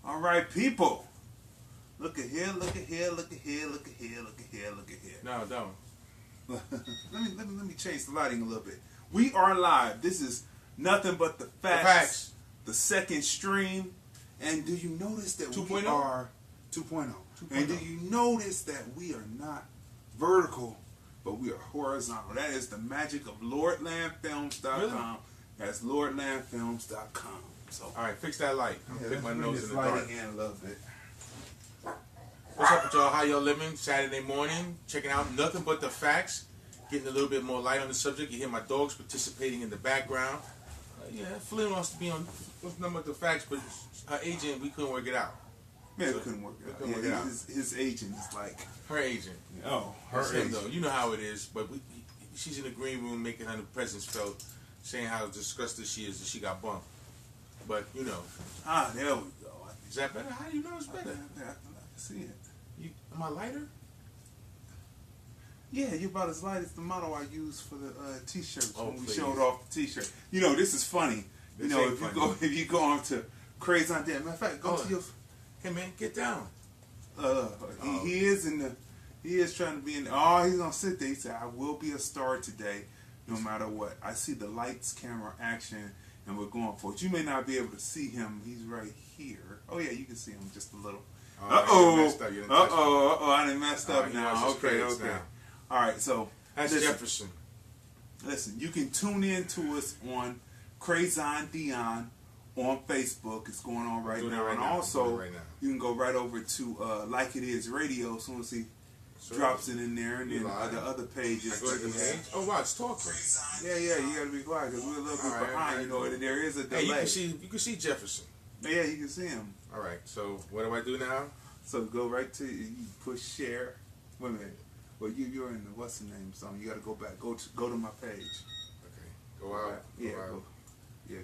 All right, people. Look at here, look at here, look at here, look at here, look at here, look at here. No, don't. let me change the lighting a little bit. We are live. This is Nothing But the Facts. The second stream. And do you notice that 2.0? we are 2.0? And do you notice that we are not vertical, but we are horizontal? That is the magic of LordlandFilms.com. Really? That's LordlandFilms.com. So, all right, fix that light. I'm gonna pick my nose in the lighting dark. in a little bit. What's up with y'all? How y'all living? Saturday morning, checking out Nothing But the Facts, getting a little bit more light on the subject. You hear my dogs participating in the background. Yeah, Flynn wants to be on Nothing But the Facts, but her agent, we couldn't work it out. Yeah, we couldn't work it out. His agent is like her agent. Oh, her agent. Though. You know how it is, but she's in the green room making her presence felt, saying how disgusted she is that she got bumped. But you know. Ah, there we go. Is that better? How do you know it's better? I can see it. Am I lighter? Yeah, you're about as light as the model I used for the t-shirts when we please. showed off the t-shirt. You know, this is funny. This you know, funny. if you go on to Crazy Dee, matter of fact, go to your. Hey man, get down. He is trying to be in. Oh, he's gonna sit there. He said, "I will be a star today, no matter what." I see the lights, camera, action, and we're going for it. You may not be able to see him. He's right here. Oh yeah, you can see him just a little. I done messed up now. Okay. Now. All right, so that's Jefferson. Listen, you can tune in to us on Crazy Dee on Facebook. It's going on right now. And also, you can go right over to Like It Is Radio as soon as he drops it in there. And then the other pages. Oh, wow, it's talking. Yeah, you got to be quiet because we're a little bit behind. You know, there is a delay. Hey, you can see Jefferson. Yeah, you can see him. All right, so what do I do now? So go right to, you push share. Wait a minute. Well, you're in the what's the name song. You got to go back. Go to my page. Okay. Go out.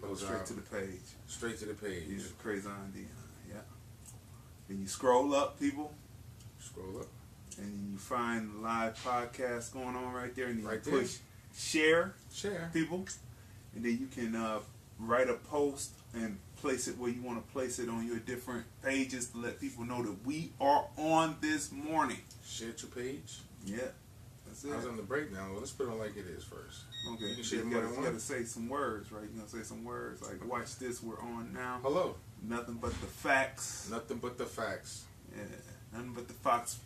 Go straight to the page. Straight to the page. Yeah, Crazy Dee. Yeah. Then you scroll up, people. Scroll up. And then you find the live podcast going on right there. And then you push share, people. And then you can write a post and place it where you want to place it on your different pages to let people know that we are on this morning. Share to page? Yeah. That's it. I was on the break now. Well, let's put it on Like It Is first. Okay. You got to say some words, right? You're going to say some words like, watch this, we're on now. Hello. Nothing But the Facts. Nothing But the Facts. Yeah. Nothing But the Facts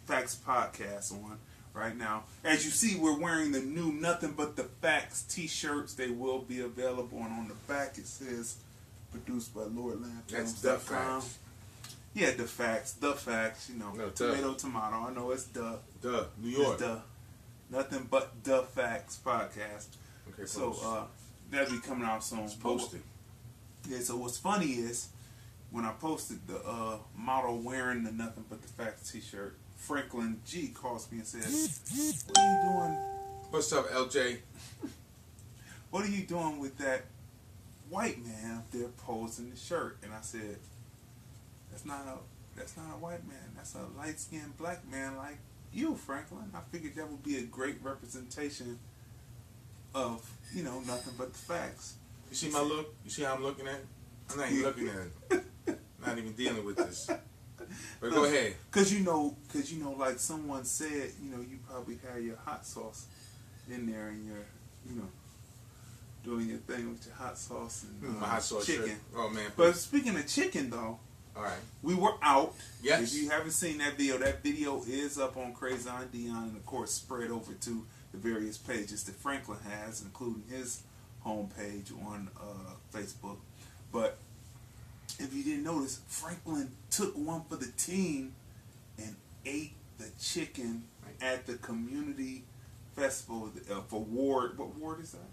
podcast on right now. As you see, we're wearing the new Nothing But the Facts t-shirts. They will be available. And on the back it says, produced by LordlandFilms.com. That's the facts. Yeah, the facts, you know. No, tomato. I know it's New York. It's Nothing But the Facts podcast. Okay, so that'll be coming out soon. It's posted. Yeah, so what's funny is when I posted the model wearing the Nothing But the Facts t-shirt, Franklyn G calls me and says, "What are you doing? What's up, LJ? What are you doing with that white man up there posing the shirt?" And I said, That's not a white man. That's a light-skinned black man like you, Franklyn. I figured that would be a great representation of, nothing but the facts. You see my look? You see how I'm looking at it? I'm not even looking at it. Not even dealing with this. But go ahead. Cause like someone said, you probably had your hot sauce in there and your, doing your thing with your hot sauce and my hot sauce chicken. Shirt. Oh man! But speaking of chicken, though, all right, we were out. Yes. If you haven't seen that video is up on Crazy Dee, and of course spread over to the various pages that Franklyn has, including his homepage on Facebook. But if you didn't notice, Franklyn took one for the team and ate the chicken at the community festival for Ward. What ward is that?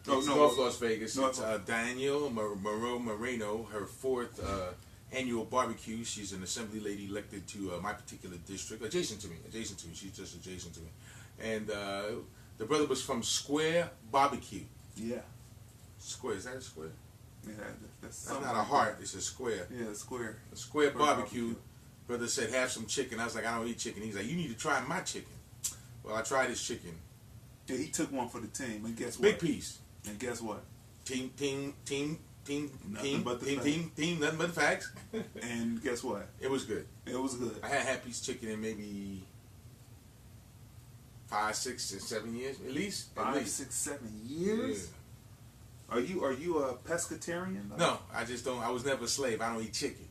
It's North Las Vegas. It's Danielle Moreno, her fourth annual barbecue. She's an assembly lady elected to my particular district, adjacent to me. She's just adjacent to me. And the brother was from Square Barbecue. Yeah. Square, is that a square? Yeah, that's not a heart, it's a square. Yeah, a square. A Square Barbecue. Brother said, have some chicken. I was like, I don't eat chicken. He's like, you need to try my chicken. Well, I tried his chicken. Yeah, he took one for the team, and guess what? Big piece. And guess what? Team nothing but the facts. And guess what? It was good. It was good. I had Happy's Chicken in maybe 5, 6, and 7 years at least. 5, 6, 7 years. Yeah. Are you a pescatarian? No, I just don't. I was never a slave. I don't eat chicken.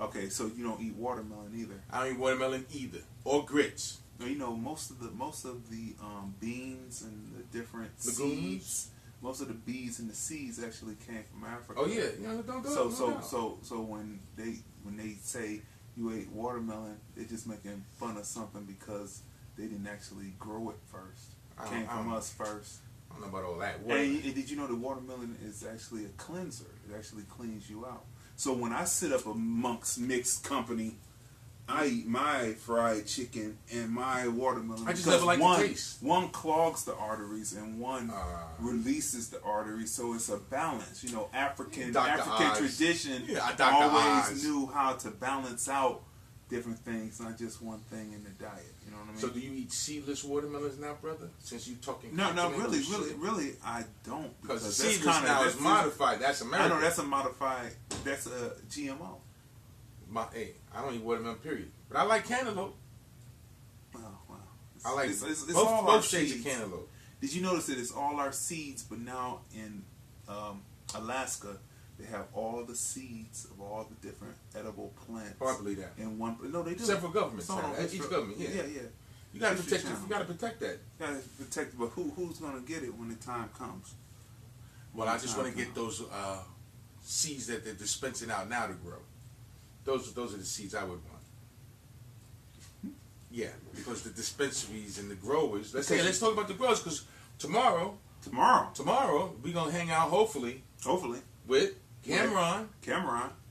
Okay, so you don't eat watermelon either. I don't eat watermelon either, or grits. You know, most of the beans and the different legumes. Seeds, most of the bees and the seeds actually came from Africa. Oh yeah, you know, don't so when they say you ate watermelon, they're just making fun of something because they didn't actually grow it first. It came from us first. I don't know about all that. And did you know that watermelon is actually a cleanser? It actually cleans you out. So when I sit up amongst mixed company, I eat my fried chicken and my watermelon. I just never like the taste. One clogs the arteries and one releases the arteries, so it's a balance. You know, African tradition always knew how to balance out different things, not just one thing in the diet. You know what I mean? So do you eat seedless watermelons now, brother? Since you talking really, I don't, because seedless now is modified. That's American. I know that's a modified. That's a GMO. I don't eat watermelon, period. But I like cantaloupe. Wow. I like it's both shades of cantaloupe. Did you notice that it's all our seeds, but now in Alaska, they have all the seeds of all the different edible plants. Oh, I believe that. In one, no, they do. Several governments. Each government, yeah. You gotta protect. You gotta protect that. You gotta protect it, but who's gonna get it when the time comes? Well, I just want to get those seeds that they're dispensing out now to grow. Those are the seeds I would want. Yeah, because the dispensaries and the growers. Let's talk about the growers, because tomorrow we're gonna hang out hopefully with Cameron,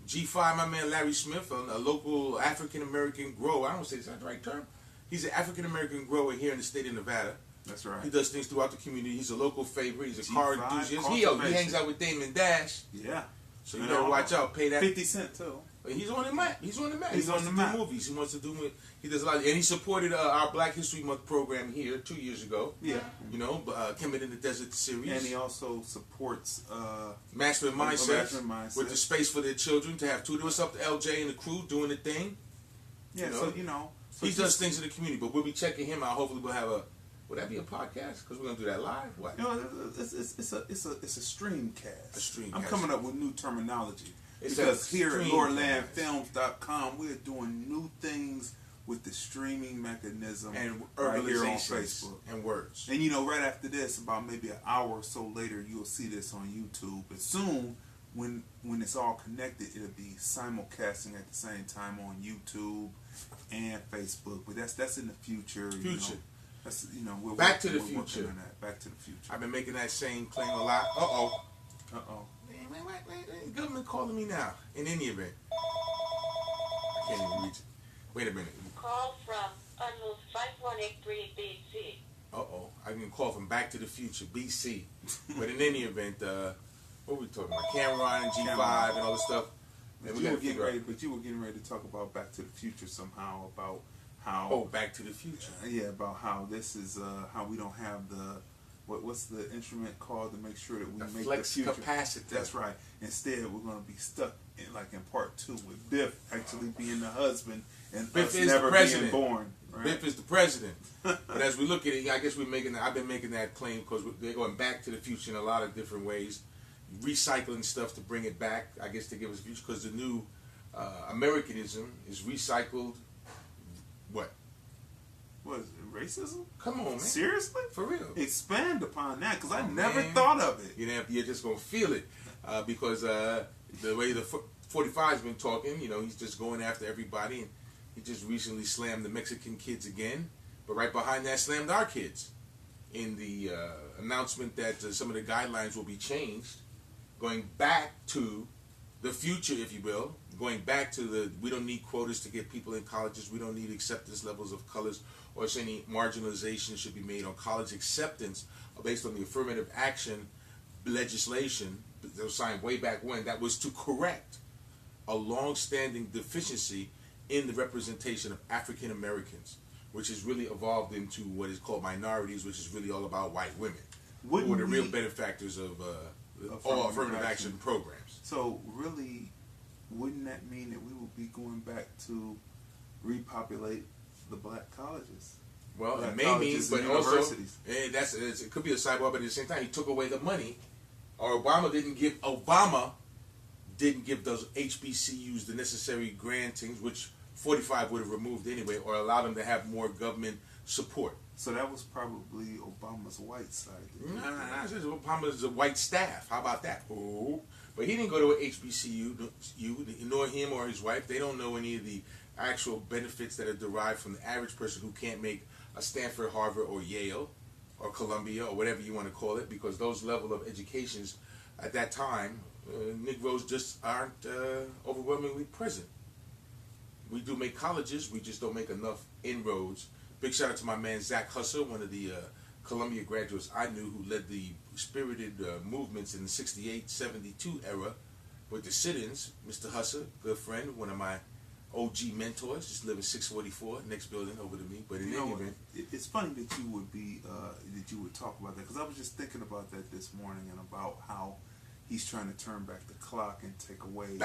G5, my man Larry Smith, a local African American grower. I don't say, is that the right term? He's an African American grower here in the state of Nevada. That's right. He does things throughout the community. He's a local favorite. He's a car enthusiast. He hangs out with Damon Dash. Yeah. So you better watch out. Pay that 50 Cent too. He's on the map. He wants on the map. Do movies. He wants to do. He does a lot, and he supported our Black History Month program here 2 years ago. Yeah. You know, Kemet in the Desert series. And he also supports Mastering Mindset with the space for their children to have tutors. What's up to LJ and the crew doing the thing? Yeah. So he does things in the community, but we'll be checking him out. Hopefully, we'll have a. Would that be a podcast? Because we're gonna do that live. What? It's a streamcast. A streamcast. I'm coming up with new terminology. Because here at LordlandFilms.com, we're doing new things with the streaming mechanism and right here on Facebook. And words. And right after this, about maybe an hour or so later, you'll see this on YouTube. But soon, when it's all connected, it'll be simulcasting at the same time on YouTube and Facebook. But that's in the future. That's we're Back to the Future. Back to the Future. I've been making that same claim a lot. Uh-oh. Wait. Government calling me now. In any event. I can't even reach it. Wait a minute. Call from Unload 5183 BC. Uh-oh. I can call from Back to the Future, BC. But in any event, what were we talking about? Cameron and G5 and all this stuff. But you were getting ready to talk about Back to the Future somehow, about how... Oh, Back to the Future. Yeah, about how this is, how we don't have the... What's the instrument called to make sure that we make flex the future? Capacitor. That's right. Instead, we're going to be stuck in part 2 with Biff actually being the husband and Biff us never being born. Right? Biff is the president. But as we look at it, I guess I've been making that claim because they're going back to the future in a lot of different ways, recycling stuff to bring it back. I guess to give us a future because the new Americanism is recycled. What? What is it? Racism? Come on, man. Seriously? For real. Expand upon that, because I never thought of it. You're just going to feel it. Because the way the 45's been talking, he's just going after everybody. And he just recently slammed the Mexican kids again. But right behind that, slammed our kids. In the announcement that some of the guidelines will be changed. Going back to the future, if you will. Going back to we don't need quotas to get people in colleges. We don't need acceptance levels of colors or any marginalization should be made on college acceptance based on the affirmative action legislation that was signed way back when. That was to correct a long-standing deficiency in the representation of African Americans, which has really evolved into what is called minorities, which is really all about white women. Who are the real benefactors of all affirmative action programs. So really, wouldn't that mean that we would be going back to repopulate the black colleges? Well, black it may mean, but also it could be a sidebar. But at the same time, he took away the money, or Obama didn't give those HBCUs the necessary grantings, which 45 would have removed anyway, or allowed them to have more government support. So that was probably Obama's white side. Nah, Obama's a white staff. How about that? Oh, but he didn't go to an HBCU. Nor him or his wife. They don't know any of the actual benefits that are derived from the average person who can't make a Stanford, Harvard, or Yale, or Columbia, or whatever you want to call it, because those level of educations at that time, Negroes just aren't overwhelmingly present. We do make colleges, we just don't make enough inroads. Big shout out to my man Zach Husser, one of the Columbia graduates I knew who led the spirited movements in the 68, 72 era with the sit-ins. Mr. Husser, good friend, one of my OG mentors, just living 644, next building over to me. But in any event, it's funny that you would talk about that, because I was just thinking about that this morning and about how he's trying to turn back the clock and take away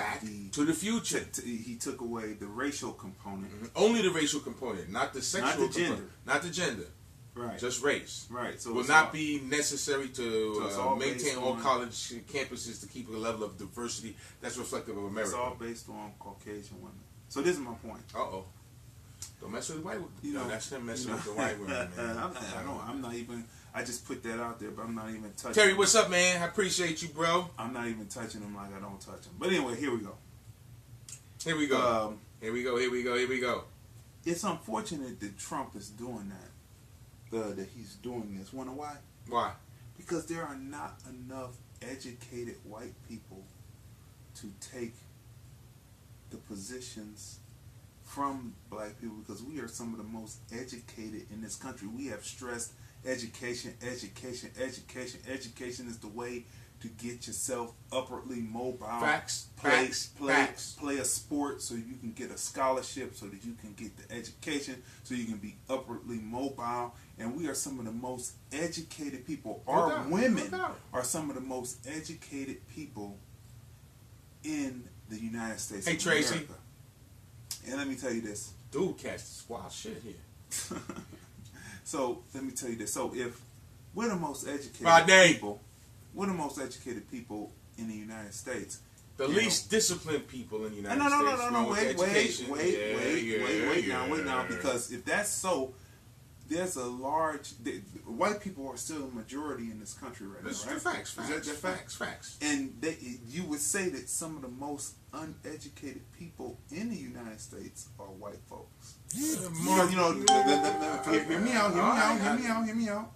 to the future. He took away the racial component. Mm-hmm. Only the racial component, not the sexual component. Not the gender. Right. Just race. Right. So will not be necessary to maintain all college campuses to keep a level of diversity that's reflective of America. It's all based on Caucasian women. So this is my point. Don't mess with the white women. That's him messing with the white women, man. I'm not even. I just put that out there, but I'm not even touching. Terry, what's up, man? I appreciate you, bro. I'm not even touching them like I don't touch them. But anyway, here we go. Here we go. Here we go. It's unfortunate that Trump is doing that. That he's doing this. Wanna why? Why? Because there are not enough educated white people to take the positions from black people, because we are some of the most educated in this country. We have stressed education. Education is the way to get yourself upwardly mobile. Facts. Play a sport so you can get a scholarship, so that you can get the education, so you can be upwardly mobile. And we are some of the most educated people. Our women are some of the most educated people in the United States. Hey, Tracy. America. And let me tell you this. Dude, catch this wild shit here. So let me tell you this. So if we're the most educated people, we're the most educated people in the United States. The least disciplined people in the United States. No. Wait now. Because if that's so, there's a large. White people are still a majority in this country right now, right? Facts. And you would say that some of the most uneducated people in the United States are white folks. Hear me out.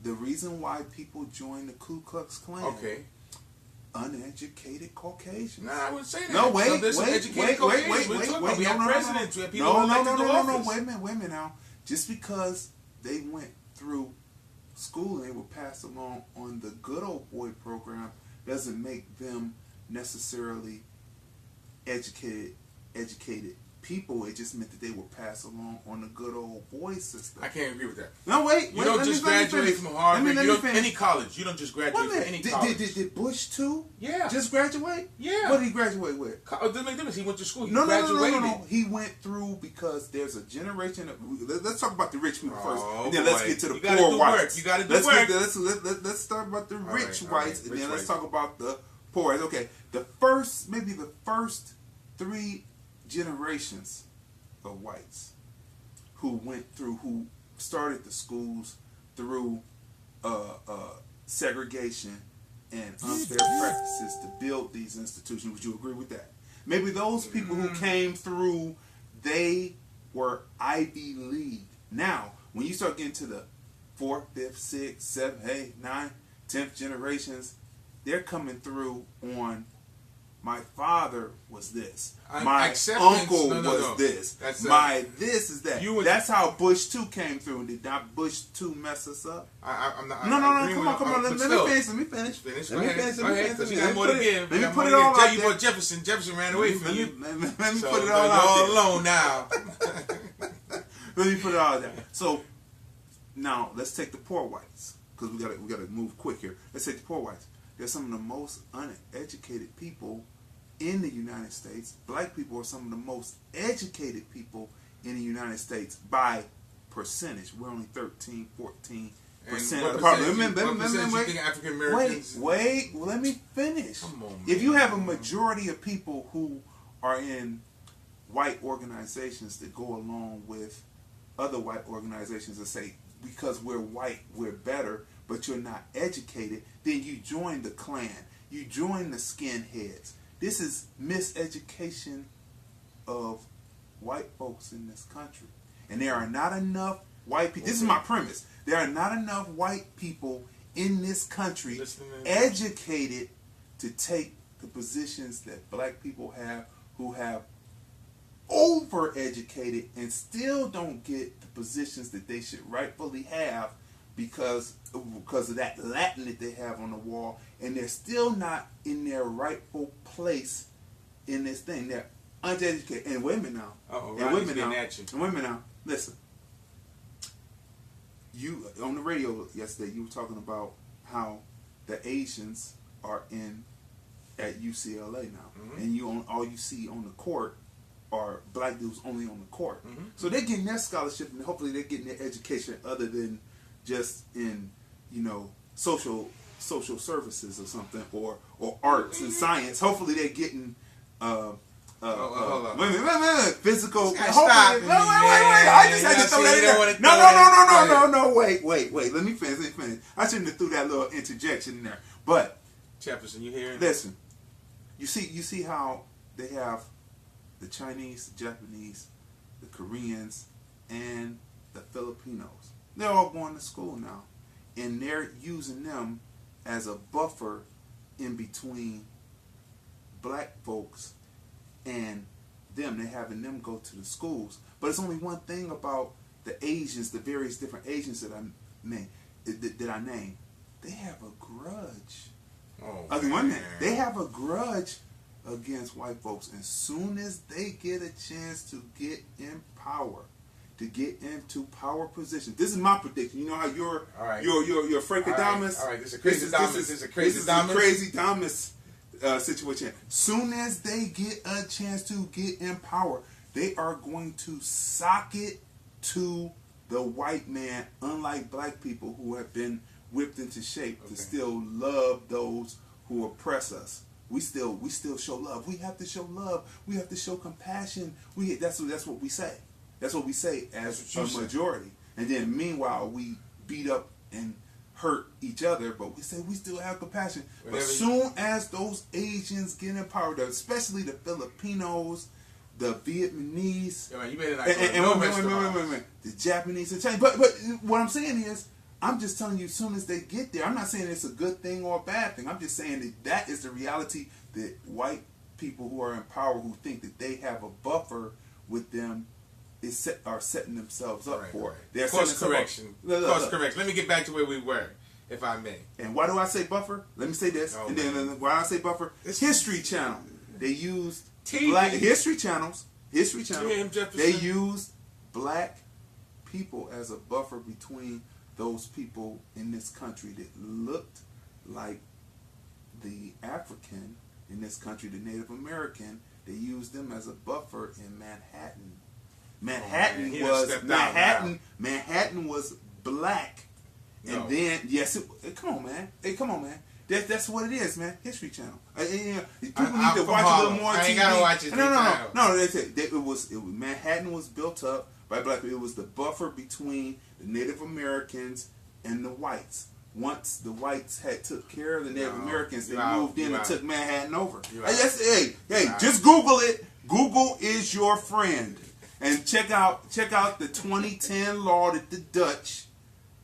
The reason why people join the Ku Klux Klan. Uneducated Caucasians. Nah, I wouldn't say that. No, wait. We have presidents. We have people elected to office. Wait a minute now. Just because they went through school and they were passed along on the good old boy program doesn't make them necessarily educated people. It just meant that they were passed along on the good old boy system. I can't agree with that. No, wait. You don't just graduate from Harvard. Any college. You don't just graduate from any college. Did Bush too? Yeah. Just graduate? Yeah. What did he graduate with? It doesn't make difference. He went to school. No. He went through because there's a generation of. Let's talk about the rich people first, and then let's get to the poor whites. You got to do work. Let's start about the rich whites, and then let's talk about the poor. Okay, the first 3 generations of whites who started the schools through segregation and unfair practices to build these institutions. Would you agree with that? Maybe those people who came through, they were Ivy League. Now, when you start getting to the 4th, 5th, 6th, 7th, 8th, 9th, 10th generations, they're coming through on. My father was this. My uncle was this. This is that. That's how Bush 2 came through. Did not Bush 2 mess us up? I'm not. No. Come on. Let me finish. Go ahead. You got more to give. Let me put it all out there. Jefferson ran away from you. Let me put it all out there. You're all alone now. Let me put it all out there. So now let's take the poor whites, because we got to move quick here. Let's take the poor whites. they're some of the most uneducated people in the United States. Black people are some of the most educated people in the United States by percentage. We're only 13, 14% of the population. Wait, let me finish. Come on, man. If you have a majority of people who are in white organizations that go along with other white organizations and say, because we're white, we're better, but you're not educated, then you join the Klan. You join the skinheads. This is miseducation of white folks in this country. And there are not enough white people. This is my premise. There are not enough white people in this country educated to take the positions that black people have, who have overeducated and still don't get the positions that they should rightfully have because of that Latin that they have on the wall, and they're still not in their rightful place in this thing. They're uneducated. And women now. And women now. Listen. You on the radio yesterday, you were talking about how the Asians are at UCLA now, and all you see on the court are black dudes only on the court. So they're getting their scholarship, and hopefully they're getting their education other than just in social services or something, or arts and science. Hopefully they're getting physical. Stop. Wait. I just had to throw that in there. No. Wait. Let me finish. I shouldn't have threw that little interjection in there. But Jefferson, you hearing? Listen. You see how they have the Chinese, the Japanese, the Koreans, and the Filipinos. They're all going to school now, and they're using them as a buffer in between black folks and them. They're having them go to the schools. But it's only one thing about the Asians, the various different Asians that I name. They have a grudge. They have a grudge against white folks. As soon as they get a chance to get in power, to get into power positions. This is my prediction. You know how you're Frankladamus? All right, this is a Crazy Damus situation. Soon as they get a chance to get in power, they are going to sock it to the white man, unlike black people who have been whipped into shape to still love those who oppress us. We still show love. We have to show love. We have to show compassion. That's what we say. That's what we say as a majority. And then meanwhile, we beat up and hurt each other, but we say we still have compassion. But soon as those Asians get in power, especially the Filipinos, the Vietnamese, the Japanese and Chinese. But what I'm saying is, I'm just telling you, as soon as they get there, I'm not saying it's a good thing or a bad thing. I'm just saying that is the reality that white people who are in power, who think that they have a buffer with them, are setting themselves up for. They're course correction. Course correction. Let me get back to where we were, if I may. And why do I say buffer? Let me say this. Then why I say buffer? History Channel. They used black history channels. They used black people as a buffer between those people in this country that looked like the African in this country, the Native American. They used them as a buffer in Manhattan. Manhattan was black, and then come on, man. That's what it is, man. History Channel. People need to watch a little more TV. I ain't gotta watch it. No. Manhattan was built up by black people. It was the buffer between the Native Americans and the whites. Once the whites had took care of the Native Americans, they moved in and took Manhattan over. Just Google it. Google is your friend. And check out the 2010 law that the Dutch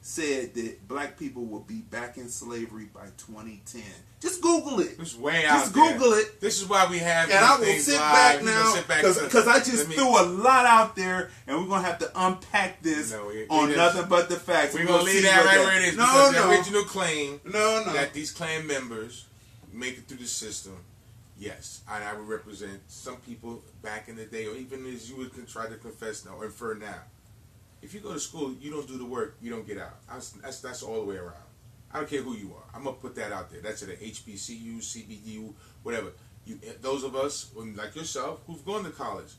said that black people will be back in slavery by 2010. Just Google it. It's way out Just Google it. This is why we have. And I will sit back now because I just threw a lot out there, and we're gonna have to unpack this on nothing but the facts. We're gonna leave that right where it is. The original claim that these Klan members make it through the system. Yes, and I would represent some people back in the day, or even as you would try to confess now or infer now. If you go to school, you don't do the work, you don't get out. That's all the way around. I don't care who you are. I'm going to put that out there. That's at a HBCU, CBU, whatever. Those of us, like yourself, who've gone to college,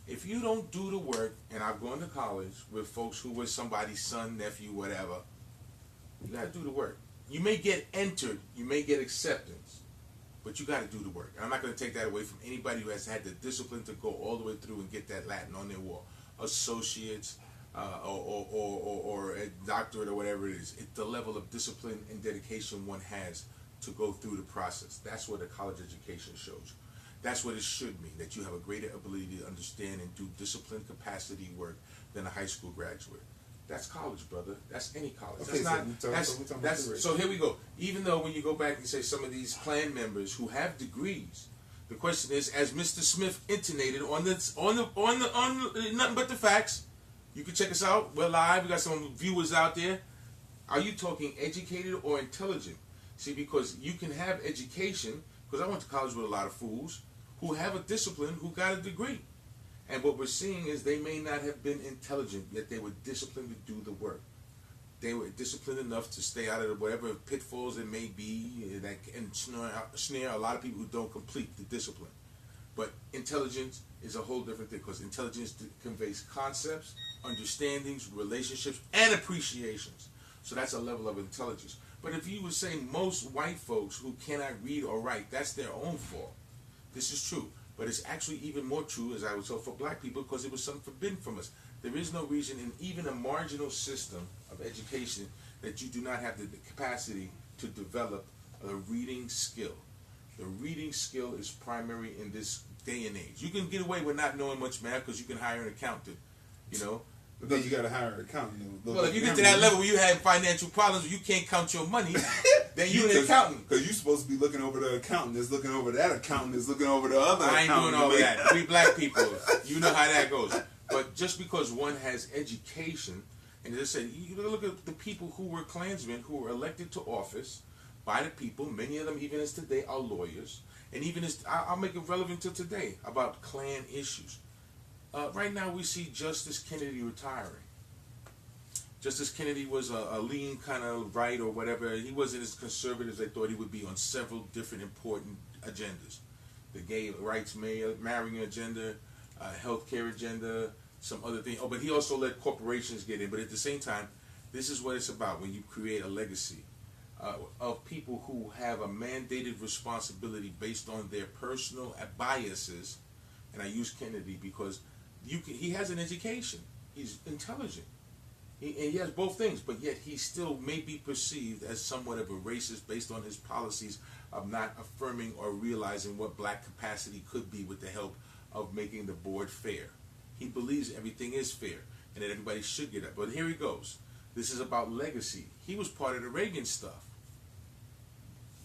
if you don't do the work, and I've gone to college with folks who were somebody's son, nephew, whatever, you got to do the work. You may get entered, you may get acceptance, but you got to do the work. And I'm not going to take that away from anybody who has had the discipline to go all the way through and get that Latin on their wall. Associates, or a doctorate or whatever it is. It's the level of discipline and dedication one has to go through the process. That's what a college education shows you. That's what it should mean, that you have a greater ability to understand and do discipline capacity work than a high school graduate. That's college, brother. That's any college. Okay, So here we go. Even though when you go back and say some of these Klan members who have degrees, the question is, as Mr. Smith intonated on Nothing But the Facts, you can check us out. We're live. We got some viewers out there. Are you talking educated or intelligent? See, because you can have education, because I went to college with a lot of fools who have a discipline, who got a degree. And what we're seeing is they may not have been intelligent, yet they were disciplined to do the work. They were disciplined enough to stay out of whatever pitfalls it may be that can snare a lot of people who don't complete the discipline. But intelligence is a whole different thing, because intelligence conveys concepts, understandings, relationships, and appreciations. So that's a level of intelligence. But if you would say most white folks who cannot read or write, that's their own fault. This is true. But it's actually even more true, as I would say, for black people, because it was something forbidden from us. There is no reason in even a marginal system of education that you do not have the capacity to develop a reading skill. The reading skill is primary in this day and age. You can get away with not knowing much math because you can hire an accountant, you know. But then you got to hire an accountant. Well, if you get to that level where you have financial problems, where you can't count your money, then you're an accountant. Because you're supposed to be looking over the accountant that's looking over that accountant that's looking over the other I ain't accountant. doing all that. We black people, you know how that goes. But just because one has education, and as I said, you look at the people who were Klansmen, who were elected to office by the people, many of them even as today are lawyers, and even as, I'll make it relevant to today, about Klan issues. Right now we see Justice Kennedy retiring. Justice Kennedy was a lean kind of right or whatever. He wasn't as conservative as they thought he would be on several different important agendas. The gay rights marrying agenda, healthcare agenda, some other thing. Oh, but he also let corporations get in. But at the same time, this is what it's about when you create a legacy of people who have a mandated responsibility based on their personal biases. And I use Kennedy because he has an education. He's intelligent. And he has both things, but yet he still may be perceived as somewhat of a racist based on his policies of not affirming or realizing what black capacity could be with the help of making the board fair. He believes everything is fair and that everybody should get up. But here he goes. This is about legacy. He was part of the Reagan stuff.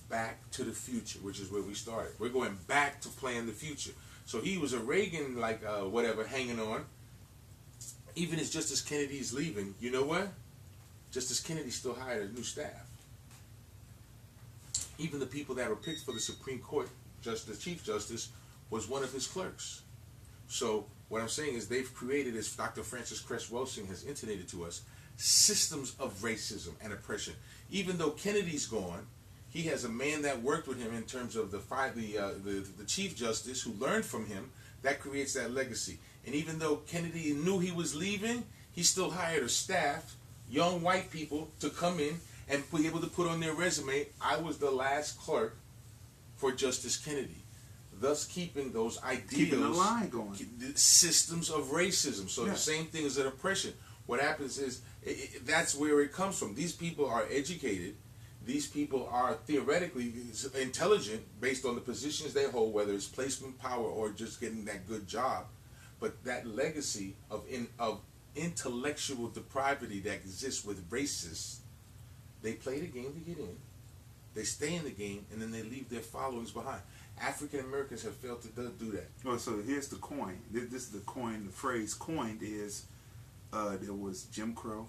Back to the future, which is where we started. We're going back to playing the future. So he was a Reagan, whatever, hanging on. Even as Justice Kennedy's leaving, you know what? Justice Kennedy still hired a new staff. Even the people that were picked for the Supreme Court, the Chief Justice, was one of his clerks. So what I'm saying is they've created, as Dr. Francis Cress Welsing has intimated to us, systems of racism and oppression. Even though Kennedy's gone, he has a man that worked with him in terms of the Chief Justice who learned from him. That creates that legacy. And even though Kennedy knew he was leaving, he still hired a staff, young white people, to come in and be able to put on their resume, I was the last clerk for Justice Kennedy. Thus keeping those ideals, keeping the line going. Systems of racism. So the same thing as an oppression. What happens is, that's where it comes from. These people are educated. These people are theoretically intelligent based on the positions they hold, whether it's placement power or just getting that good job. But that legacy of intellectual depravity that exists with racists, they play the game to get in, they stay in the game, and then they leave their followings behind. African Americans have failed to do that. Well, so here's the coin. This is the coin. The phrase coined is there was Jim Crow.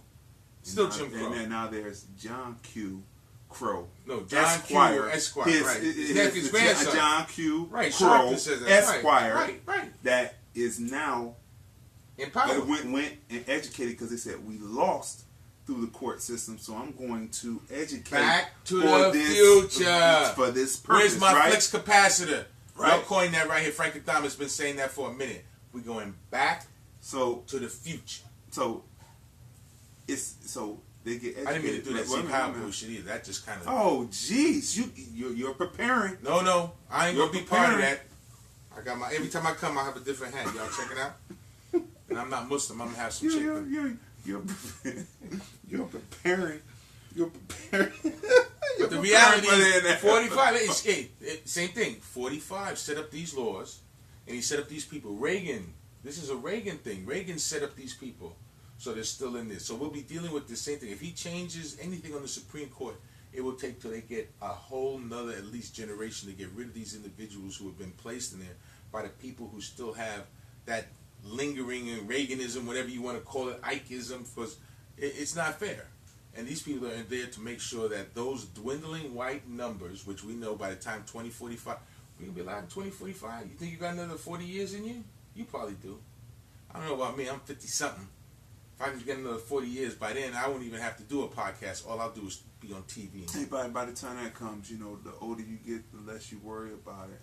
Still Jim Crow. And now there's John Q. Crow. No, John Q. Esquire. Right. His grandson. John Q. Right. Crow says that. Esquire. Right. That is now in power. Went and educated because they said we lost through the court system, so I'm going to educate Back to for the this, future. for this purpose. Where's my right? flex capacitor? Right. I'll coin that right here. Franklyn has been saying that for a minute. We're going back to the future. So they get educated. I didn't mean to do that C-Power bullshit either. That just kind of... Oh, jeez. You're preparing. No. I ain't You're going to be part of preparing. that. I got my... Every time I come, I have a different hat. Y'all check it out? And I'm not Muslim. I'm going to have some chicken. You're preparing. You're preparing. But the reality is 45... same thing. 45 set up these laws, and he set up these people. Reagan... This is a Reagan thing. Reagan set up these people, so they're still in this. So we'll be dealing with the same thing. If he changes anything on the Supreme Court, it will take till they get a whole nother at least generation to get rid of these individuals who have been placed in there by the people who still have that lingering in Reaganism, whatever you want to call it, Ikeism, because it's not fair. And these people are there to make sure that those dwindling white numbers, which we know by the time 2045, we're going to be alive in 2045. You think you got another 40 years in you? You probably do. I don't know about me. I'm 50-something. If I can get another 40 years, by then I won't even have to do a podcast. All I'll do is be on TV. Hey, by the time that comes, the older you get, the less you worry about it.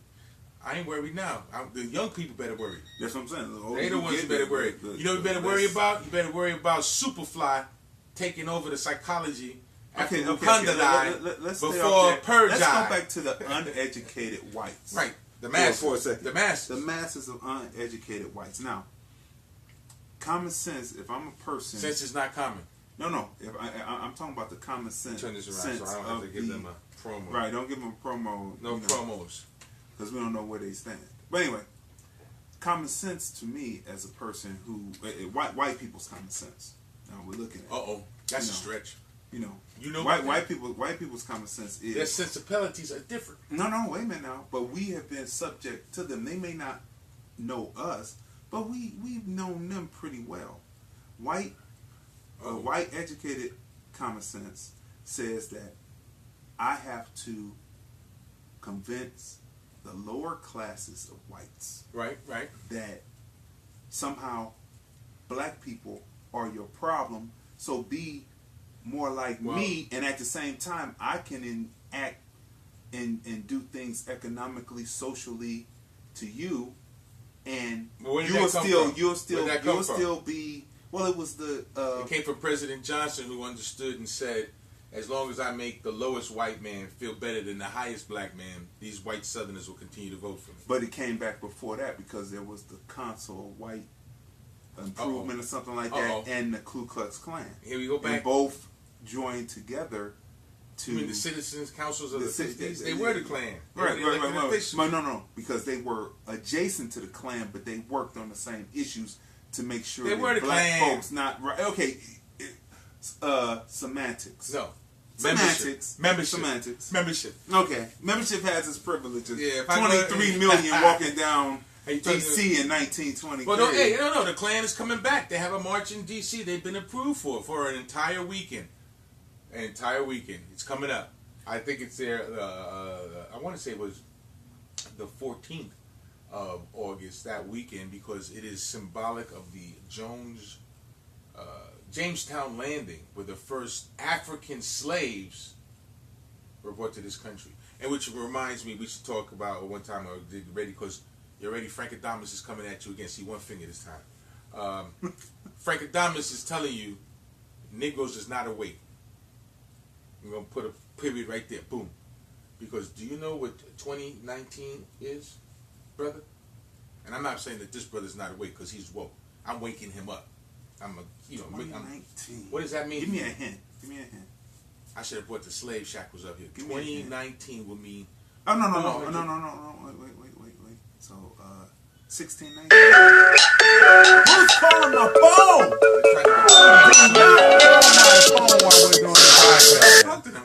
I ain't worried now. The young people better worry. That's what I'm saying. They the ones who better worry. You know what you better worry about? You better worry about Superfly taking over the psychology after Wakanda died before Purge Let's died. go back to the uneducated whites. Right. The masses. For a second. The masses. The masses of uneducated whites. Now, common sense, if I'm a person... Sense is not common. No. If I'm talking about the common sense. Turn this around so I don't have to give them a promo. Right, don't give them a promo. No promos. Because we don't know where they stand. But anyway, common sense to me as a person who... White people's common sense. Now, we're looking at That's a stretch. White people's common sense is... Their sensibilities are different. No, wait a minute now. But we have been subject to them. They may not know us, but we've known them pretty well. White educated common sense says that I have to convince the lower classes of whites right, that somehow black people are your problem, so be more like me, and at the same time I can enact and do things economically, socially to you, and you'll still be... Well, it was the... it came from President Johnson, who understood and said, as long as I make the lowest white man feel better than the highest black man, these white Southerners will continue to vote for me. But it came back before that, because there was the Consul White Improvement or something like that, and the Ku Klux Klan. Here we go back. And both joined together to... You mean the Citizens Councils of the 50s? They were the Klan. Right. No, because they were adjacent to the Klan, but they worked on the same issues to make sure that black folks not... Right. Okay. Semantics. No. Semantics. Membership. Semantics. Membership. Okay. Membership has its privileges. Yeah, 23 million walking down D.C. in 1923. Well, no. The Klan is coming back. They have a march in D.C. They've been approved for an entire weekend. An entire weekend. It's coming up. I think it's there. I want to say it was the 14th of August, that weekend, because it is symbolic of the Jamestown landing, where the first African slaves were brought to this country. And which reminds me, we should talk about one time, get ready, because you're ready. Franklyn is coming at you again. See, one finger this time. Franklyn is telling you, Negroes is not a weight. I'm going to put a period right there. Boom. Because do you know what 2019 is, brother? And I'm not saying that this brother's not awake, because he's woke. I'm waking him up. 2019. What does that mean? Give me a hint. I should have brought the slave shackles up here. 2019 will mean... Oh, no. Wait. So, 1619. Who's calling my phone? Do not call my phone while we're doing the podcast. Talk to them.